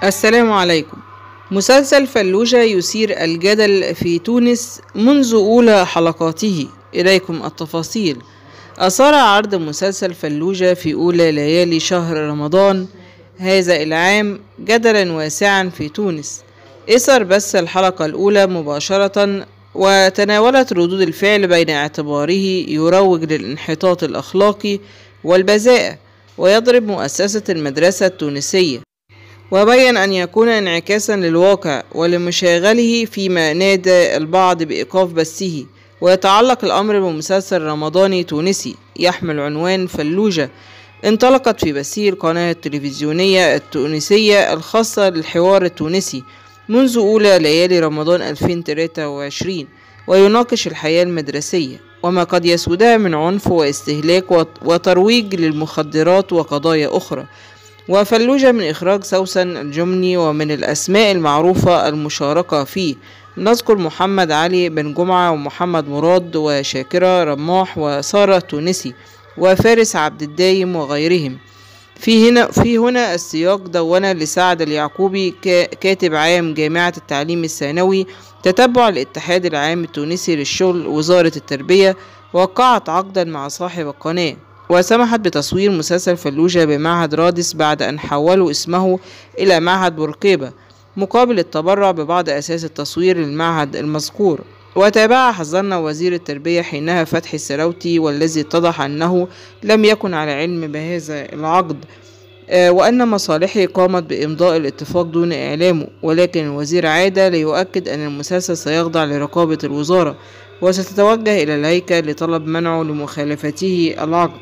السلام عليكم. مسلسل فلوجة يثير الجدل في تونس منذ أولى حلقاته. إليكم التفاصيل. أثار عرض مسلسل فلوجة في أولى ليالي شهر رمضان هذا العام جدلا واسعا في تونس، إثر بث الحلقة الأولى مباشرة، وتناولت ردود الفعل بين اعتباره يروج للانحطاط الأخلاقي والبذاءة ويضرب مؤسسة المدرسة التونسية، وبين أن يكون انعكاسا للواقع ولمشاغله، فيما نادى البعض بإيقاف بثه. ويتعلق الأمر بمسلسل رمضاني تونسي يحمل عنوان فلوجة، انطلقت في بثه القناة التلفزيونية التونسية الخاصة للحوار التونسي منذ أولى ليالي رمضان 2023، ويناقش الحياة المدرسية وما قد يسودها من عنف واستهلاك وترويج للمخدرات وقضايا أخرى. وفلوجة من إخراج سوسن الجمني، ومن الأسماء المعروفة المشاركة فيه نذكر محمد علي بن جمعة ومحمد مراد وشاكرة رماح وسارة تونسي وفارس عبد الدايم وغيرهم. في هنا السياق دون لسعد اليعقوبي كاتب عام جامعة التعليم الثانوي، تتبع الاتحاد العام التونسي للشغل وزارة التربية، وقعت عقدا مع صاحب القناة وسمحت بتصوير مسلسل فلوجة بمعهد رادس بعد أن حولوا اسمه إلى معهد بورقيبة مقابل التبرع ببعض أساس التصوير للمعهد المذكور. وتابع حذرنا وزير التربية حينها فتحي السراوتي، والذي اتضح أنه لم يكن على علم بهذا العقد، وأن مصالحه قامت بإمضاء الاتفاق دون إعلامه، ولكن الوزير عاد ليؤكد أن المسلسل سيخضع لرقابة الوزارة وستتوجه إلى الهيكل لطلب منعه لمخالفته العقد.